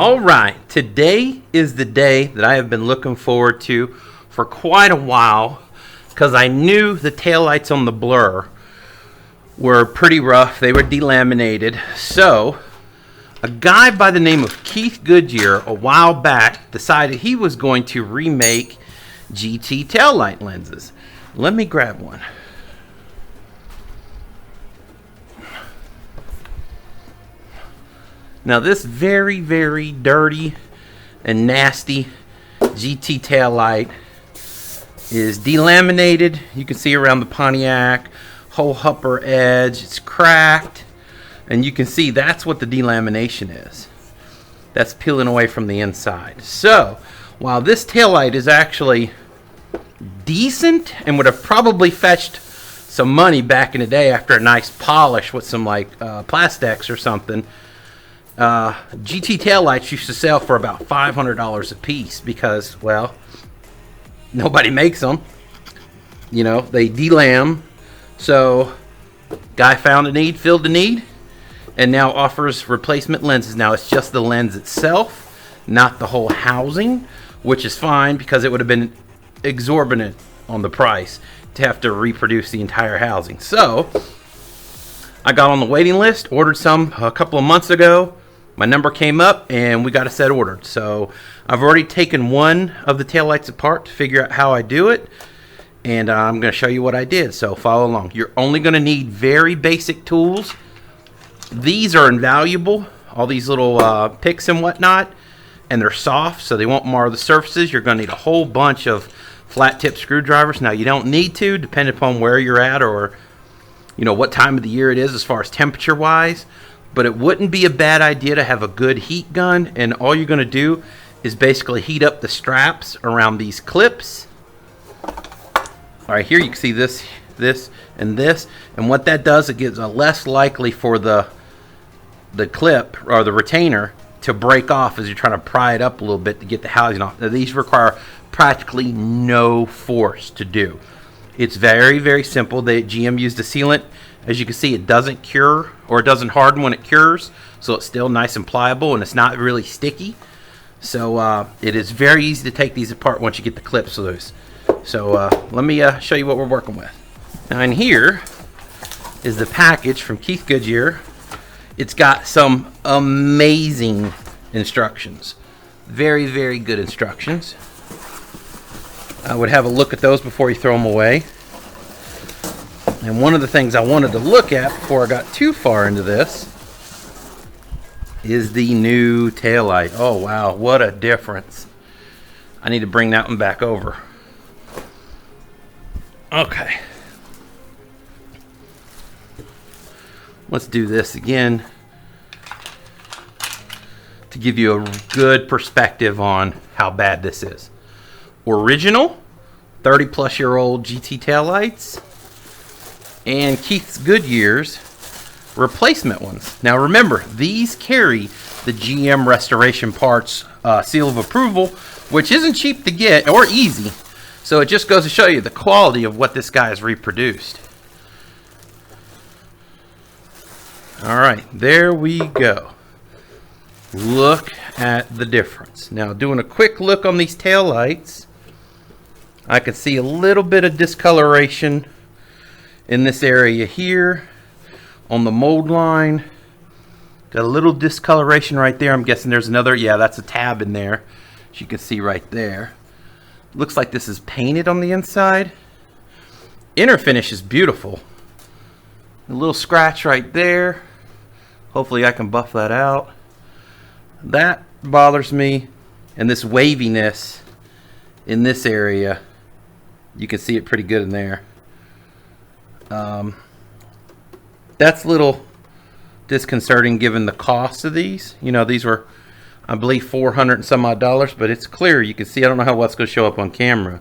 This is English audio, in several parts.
All right, today is the day that I have been looking forward to for quite a while because I knew the taillights on the Blur were pretty rough. They were delaminated. So a guy by the name of Keith Goodyear a while back decided he was going to remake GT taillight lenses. Let me grab one. Now this very, very dirty and nasty GT taillight is delaminated. You can see around the Pontiac, whole upper edge, it's cracked. And you can see that's what the delamination is. That's peeling away from the inside. So, while this taillight is actually decent and would have probably fetched some money back in the day after a nice polish with some like Plastex or something, GT taillights used to sell for about $500 a piece because, well, nobody makes them. You know, they delam. So, guy found a need, filled the need, and now offers replacement lenses. Now, it's just the lens itself, not the whole housing, which is fine because it would have been exorbitant on the price to have to reproduce the entire housing. So, I got on the waiting list, ordered some a couple of months ago. My number came up and we got a set ordered. So I've already taken one of the taillights apart to figure out how I do it. And I'm going to show you what I did. So follow along. You're only going to need very basic tools. These are invaluable. All these little picks and whatnot. And they're soft so they won't mar the surfaces. You're going to need a whole bunch of flat tip screwdrivers. Now you don't need to, depending upon where you're at or you know what time of the year it is as far as temperature wise. But it wouldn't be a bad idea to have a good heat gun, and all you're going to do is basically heat up the straps around these clips. All right, here you can see this, and this, and what that does, it gives a less likely for the clip or the retainer to break off as you're trying to pry it up a little bit to get the housing off. Now, these require practically no force to do. It's very, very simple. GM used a sealant. As you can see, it doesn't cure or it doesn't harden when it cures, so it's still nice and pliable and it's not really sticky. So it is very easy to take these apart once you get the clips loose. So let me show you what we're working with. Now in here is the package from Keith Goodyear. It's got some amazing instructions. Very, very good instructions. I would have a look at those before you throw them away. And one of the things I wanted to look at before I got too far into this is the new taillight. Oh wow, what a difference. I need to bring that one back over. Okay. Let's do this again to give you a good perspective on how bad this is. Original 30-plus-year-old GT taillights and Keith Goodyear's replacement ones. Now remember, these carry the GM Restoration Parts seal of approval, which isn't cheap to get or easy. So it just goes to show you the quality of what this guy has reproduced. All right, there we go. Look at the difference. Now doing a quick look on these taillights, I can see a little bit of discoloration in this area here on the mold line. Got a little discoloration right there. I'm guessing there's another, yeah, that's a tab in there, as you can see right there. Looks like this is painted on the inside. Inner finish is beautiful. A little scratch right there. Hopefully I can buff that out. That bothers me. And this waviness in this area, you can see it pretty good in there. That's a little disconcerting given the cost of these. You know, these were, I believe, $400 and some odd, but it's clear. You can see, I don't know how what's going to show up on camera.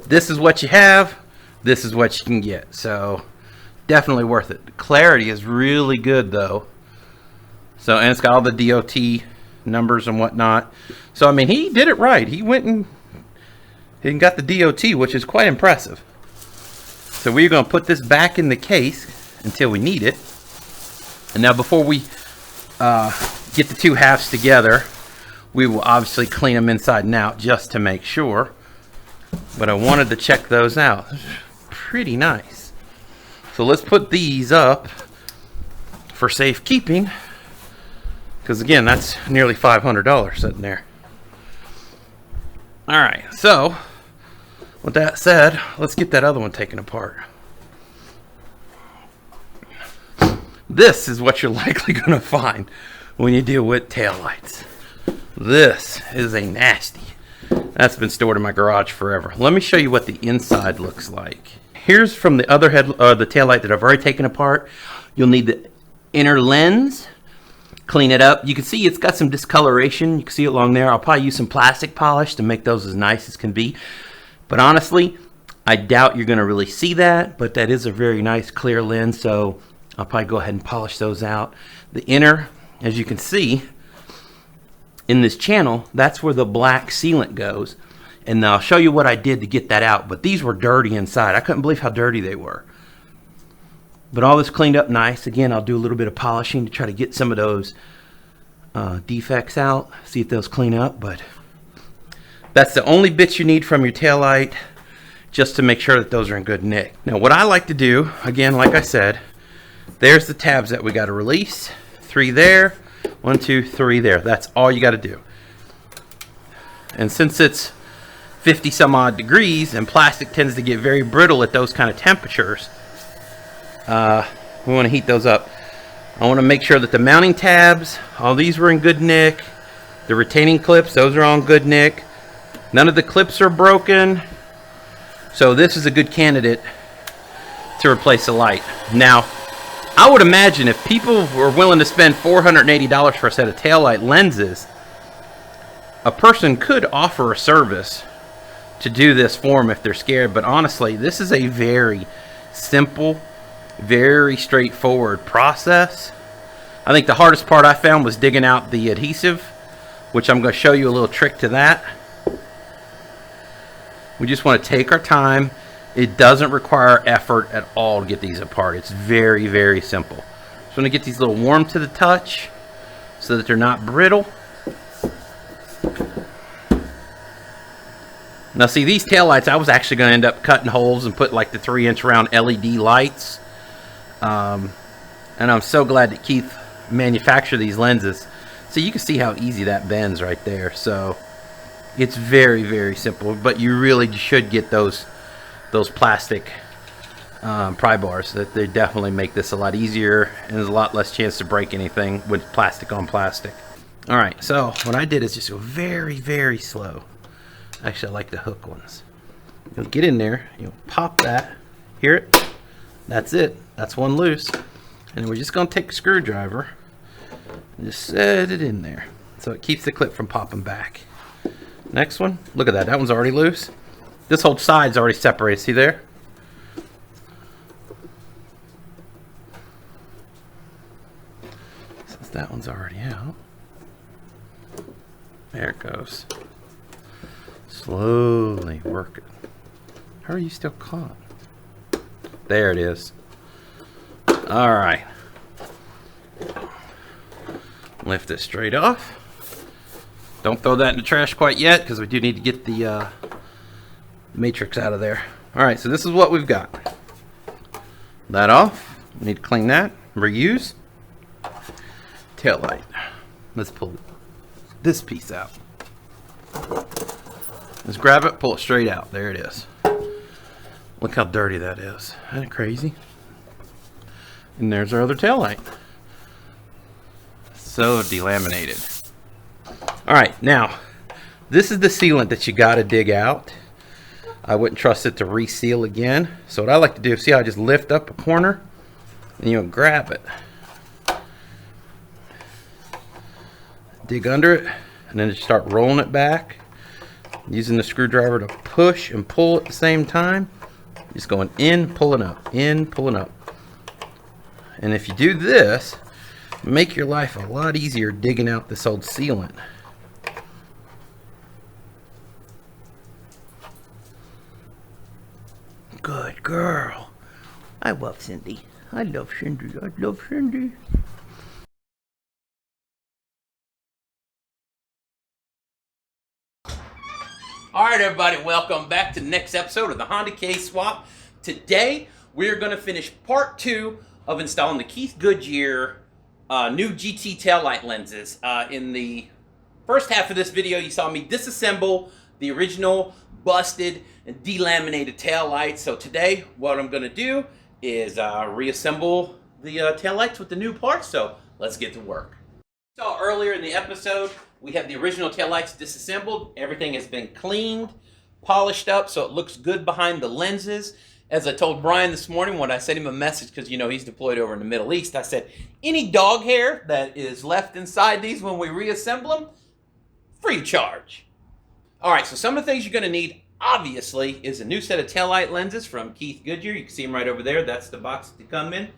This is what you have. This is what you can get. So definitely worth it. The clarity is really good though. So, and it's got all the DOT numbers and whatnot. So, I mean, he did it right. He went and got the DOT, which is quite impressive. So we're going to put this back in the case until we need it. And now before we get the two halves together, We will obviously clean them inside and out just to make sure. But I wanted to check those out. Pretty nice. So let's put these up for safekeeping. Because again, that's nearly $500 sitting there. Alright, so with that said, let's get that other one taken apart. This is what you're likely going to find when you deal with taillights. This is a nasty. That's been stored in my garage forever. Let me show you what the inside looks like. Here's from the other head, the taillight that I've already taken apart. You'll need the inner lens. Clean it up. You can see it's got some discoloration. You can see it along there. I'll probably use some plastic polish to make those as nice as can be. But honestly, I doubt you're going to really see that. But that is a very nice clear lens, so I'll probably go ahead and polish those out. The inner, as you can see, in this channel, that's where the black sealant goes. And I'll show you what I did to get that out. But these were dirty inside. I couldn't believe how dirty they were. But all this cleaned up nice. Again, I'll do a little bit of polishing to try to get some of those defects out. See if those clean up. But that's the only bits you need from your taillight, just to make sure that those are in good nick. Now, what I like to do, again, like I said, there's the tabs that we got to release. 3 there. 1, 2, 3 there. That's all you got to do. And since it's 50 some odd degrees and plastic tends to get very brittle at those kind of temperatures, we want to heat those up. I want to make sure that the mounting tabs, all these were in good nick. The retaining clips, those are all in good nick. None of the clips are broken. So this is a good candidate to replace the light. Now, I would imagine if people were willing to spend $480 for a set of taillight lenses, a person could offer a service to do this for them if they're scared. But honestly, this is a very simple, very straightforward process. I think the hardest part I found was digging out the adhesive, which I'm going to show you a little trick to that. We just want to take our time. It doesn't require effort at all to get these apart. It's very, very simple. Just want to get these a little warm to the touch so that they're not brittle. Now see, these taillights, I was actually going to end up cutting holes and put like the 3-inch round LED lights. And I'm so glad that Keith manufactured these lenses. So you can see how easy that bends right there. So it's very, very simple. But you really should get those plastic pry bars. That they definitely make this a lot easier, and there's a lot less chance to break anything with plastic on plastic. All right, so what I did is just go very, very slow. Actually, I like the hook ones. You'll get in there, you'll pop that, hear it? That's it. That's one loose. And we're just going to take a screwdriver and just set it in there so it keeps the clip from popping back. Next one, look at that. That one's already loose. This whole side's already separated. See there? Since that one's already out. There it goes. Slowly work it. How are you still caught? There it is. All right. Lift it straight off. Don't throw that in the trash quite yet, because we do need to get the matrix out of there. All right, so this is what we've got. That off. We need to clean that. Reuse. Tail light. Let's pull this piece out. Let's grab it, pull it straight out. There it is. Look how dirty that is. Isn't that crazy? And there's our other tail light. So delaminated. All right, now this is the sealant that you got to dig out. I wouldn't trust it to reseal again. So what I like to do, see how I just lift up a corner and you'll grab it, dig under it, and then just start rolling it back, using the screwdriver to push and pull at the same time. Just going in, pulling up, in, pulling up. And if you do this, make your life a lot easier digging out this old sealant. Good girl. I love Cindy. I love Cindy. I love Cindy. Alright everybody, welcome back to the next episode of the Honda K-Swap. Today, we're going to finish part 2 of installing the Keith Goodyear new GT taillight lenses. In the first half of this video, you saw me disassemble the original busted and delaminated taillights. So today, what I'm going to do is reassemble the taillights with the new parts. So let's get to work. So earlier in the episode, we have the original taillights disassembled. Everything has been cleaned, polished up, so it looks good behind the lenses. As I told Brian this morning when I sent him a message, because you know he's deployed over in the Middle East, I said, any dog hair that is left inside these when we reassemble them, free of charge. All right, so some of the things you're going to need, obviously, is a new set of taillight lenses from Keith Goodyear. You can see them right over there. That's the box that they come in.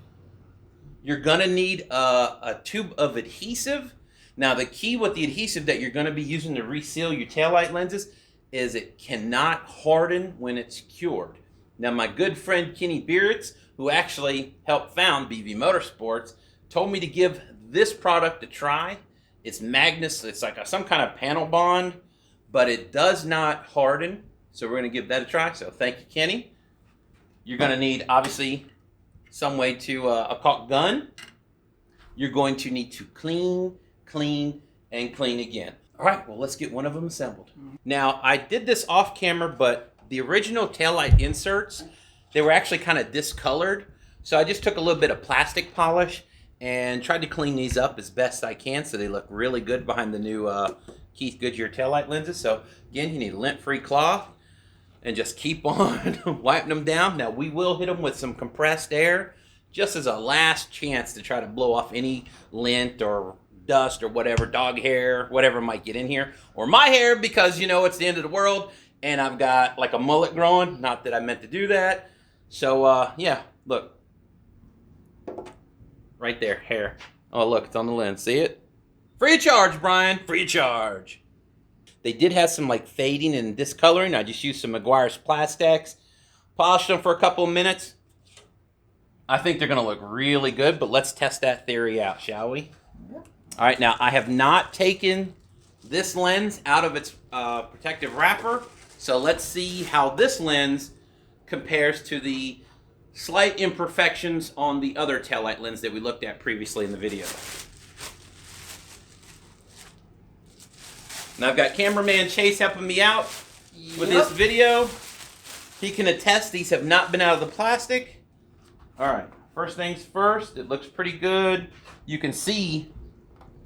You're going to need a tube of adhesive. Now, the key with the adhesive that you're going to be using to reseal your taillight lenses is it cannot harden when it's cured. Now, my good friend Kenny Beeritz, who actually helped found BVMotorSports, told me to give this product a try. It's Magnus. It's like some kind of panel bond, but it does not harden. So we're going to give that a try. So thank you, Kenny. You're going to need, obviously, some way to a caulk gun. You're going to need to clean, and clean again. All right, well, let's get one of them assembled. Now, I did this off camera, but the original taillight inserts, they were actually kind of discolored. So I just took a little bit of plastic polish and tried to clean these up as best I can so they look really good behind the new Keith Goodyear taillight lenses. So again, you need a lint-free cloth and just keep on wiping them down. Now, we will hit them with some compressed air just as a last chance to try to blow off any lint or dust or whatever, dog hair, whatever might get in here. Or my hair, because, you know, it's the end of the world and I've got like a mullet growing. Not that I meant to do that. So, yeah, look. Right there, hair. Oh, look, it's on the lens. See it? Free of charge, Brian. Free of charge. They did have some like fading and discoloring. I just used some Meguiar's Plastex. Polished them for a couple of minutes. I think they're going to look really good, but let's test that theory out, shall we? Yep. All right, now I have not taken this lens out of its protective wrapper, so let's see how this lens compares to the slight imperfections on the other taillight lens that we looked at previously in the video. Now I've got cameraman Chase helping me out with this video. He can attest these have not been out of the plastic. All right, first things first, it looks pretty good. You can see,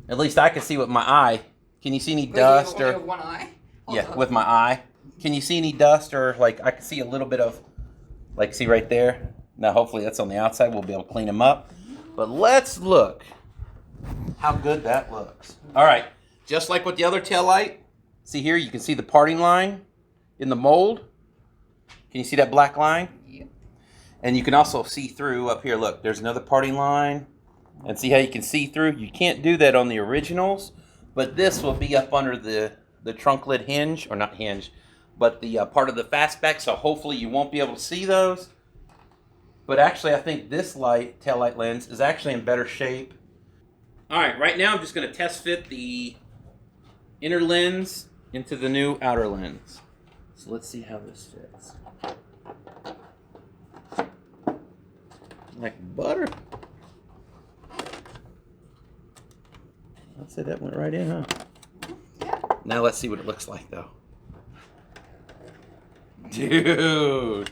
at least I can see with my eye. Can you see any dust or? One eye? Yeah, with my eye. Can you see any dust or like I can see a little bit of, like see right there? Now hopefully that's on the outside. We'll be able to clean them up. But let's look how good that looks. All right, just like with the other taillight. See here, you can see the parting line in the mold. Can you see that black line? Yep. And you can also see through up here. Look, there's another parting line. And see how you can see through? You can't do that on the originals, but this will be up under the trunk lid hinge, or not hinge, but the part of the fastback, so hopefully you won't be able to see those. But actually, I think this taillight lens is actually in better shape. All right, right now I'm just going to test fit the inner lens into the new outer lens. So let's see how this fits. Like butter. I'd say that went right in, huh? Yeah. Now let's see what it looks like, though. Dude.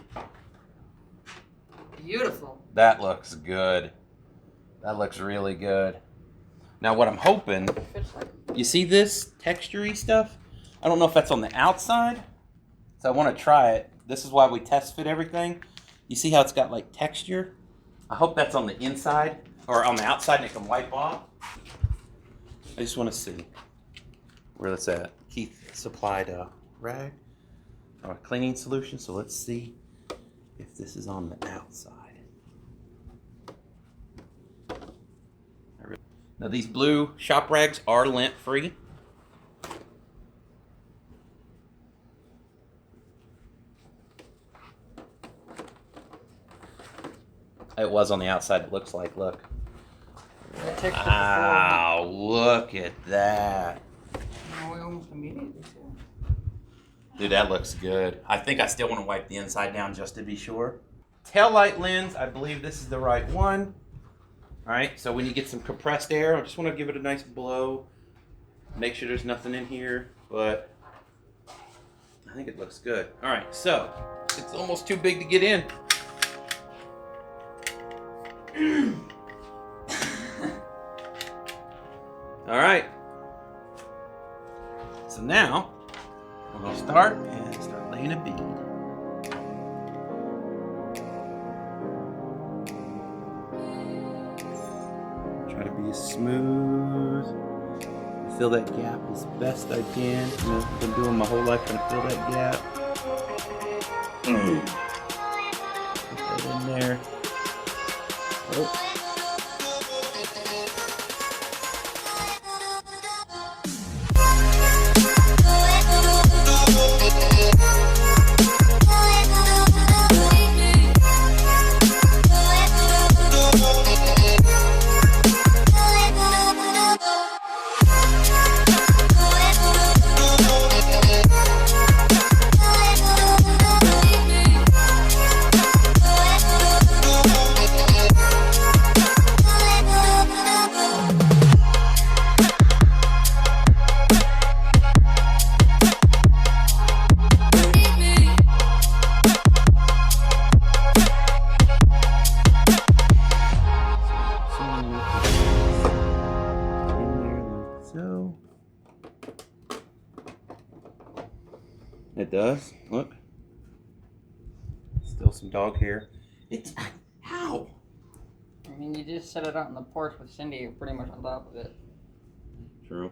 Beautiful. That looks good. That looks really good. Now what I'm hoping, you see this texture-y stuff? I don't know if that's on the outside, so I want to try it. This is why we test fit everything. You see how it's got like texture? I hope that's on the inside, or on the outside and it can wipe off. I just want to see where that's at. Keith supplied a rag or a cleaning solution, so let's see if this is on the outside. Now these blue shop rags are lint free. It was on the outside, it looks like, look. Wow, look at that. We almost immediately Dude, that looks good. I think I still want to wipe the inside down just to be sure. Tail light lens, I believe this is the right one. All right, so when you get some compressed air, I just want to give it a nice blow. Make sure there's nothing in here, but I think it looks good. All right, so it's almost too big to get in. All right. So now I'm gonna start laying a bead. Try to be as smooth. Fill that gap as best I can. I've been doing my whole life trying to fill that gap. Put that in there. Oh. It does. Look. Still some dog hair. It's how? I mean, you just set it out on the porch with Cindy. You're pretty much on top of it. True.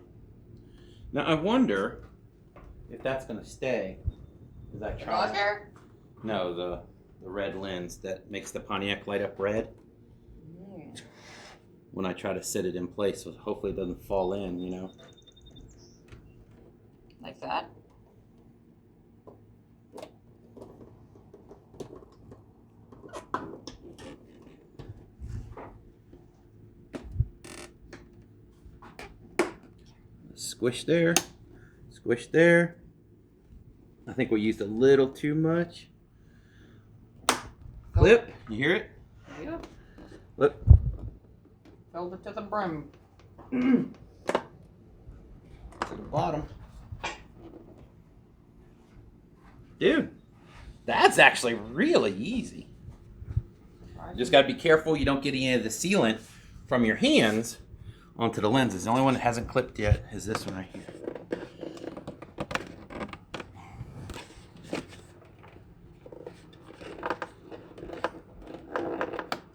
Now I wonder if that's gonna stay. As I try. Dog hair? No, the red lens that makes the Pontiac light up red. When I try to sit it in place, so hopefully it doesn't fall in. You know. Like that? Squish there, squish there. I think we used a little too much. Clip, you hear it? Yep. Look. Filled it to the brim. To the bottom. Dude, that's actually really easy. You just got to be careful you don't get any of the sealant from your hands onto the lenses. The only one that hasn't clipped yet is this one right here.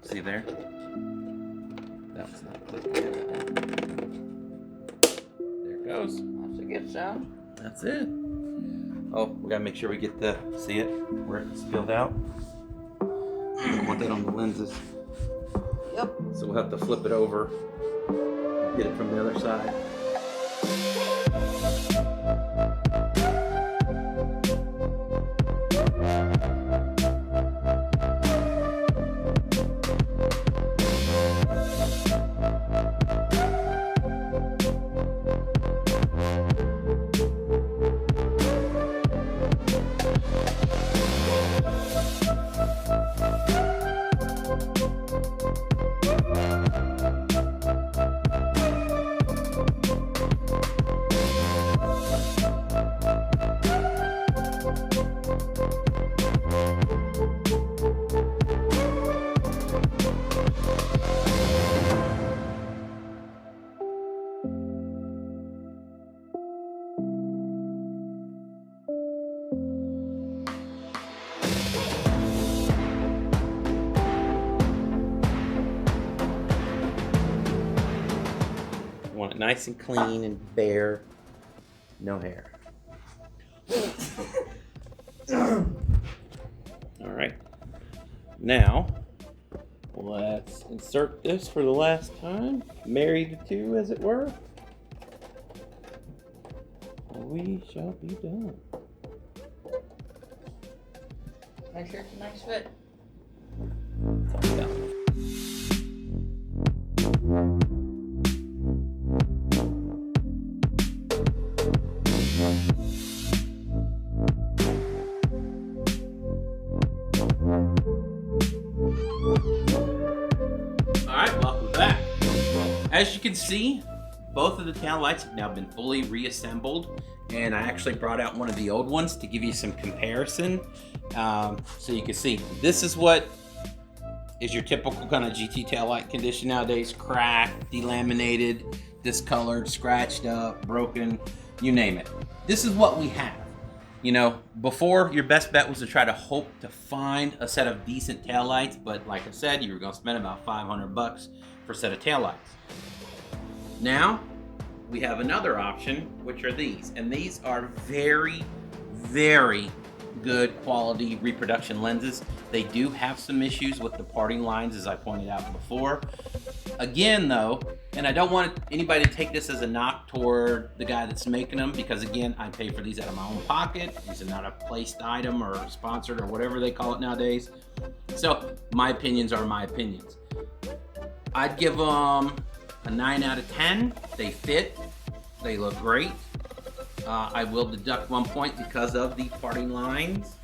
See there? That one's not clipped yet. There it goes. That's a good sound. That's it. Oh, we gotta make sure we get the, see it, where it's spilled out. I don't want that on the lenses. Yep. So we'll have to flip it over. Get it from the other side. Want it nice and clean and bare. No hair. Alright. Now, let's insert this for the last time. Marry the two, as it were. We shall be done. Make sure it's a nice fit. Yeah. as you can see, both of the tail lights have now been fully reassembled, and I actually brought out one of the old ones to give you some comparison. So you can see, this is what is your typical kind of GT tail light condition nowadays: cracked, delaminated, discolored, scratched up, broken, you name it. This is what we have. You know, before, your best bet was to try to hope to find a set of decent taillights, but like I said, you were going to spend about $500 for a set of taillights. Now, we have another option, which are these. And these are very, very good quality reproduction lenses. They do have some issues with the parting lines, as I pointed out before. Again, though, and I don't want anybody to take this as a knock toward the guy that's making them, because again, I pay for these out of my own pocket. These are not a placed item or sponsored or whatever they call it nowadays. So my opinions are my opinions. I'd give them a 9 out of 10. They fit. They look great. I will deduct 1 point because of the parting lines.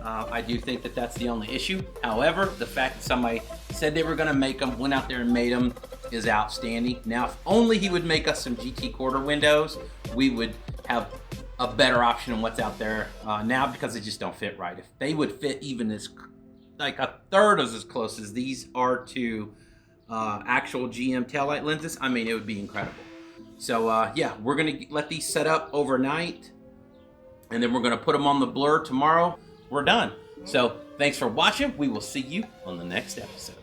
I do think that that's the only issue. However, the fact that somebody said they were going to make them, went out there and made them, is outstanding. Now, if only he would make us some GT quarter windows, we would have a better option than what's out there now, because they just don't fit right. If they would fit even as, like a third of as close as these are to actual GM taillight lenses, I mean, it would be incredible. So yeah, we're going to let these set up overnight, and then we're going to put them on the blur tomorrow. We're done. So thanks for watching. We will see you on the next episode.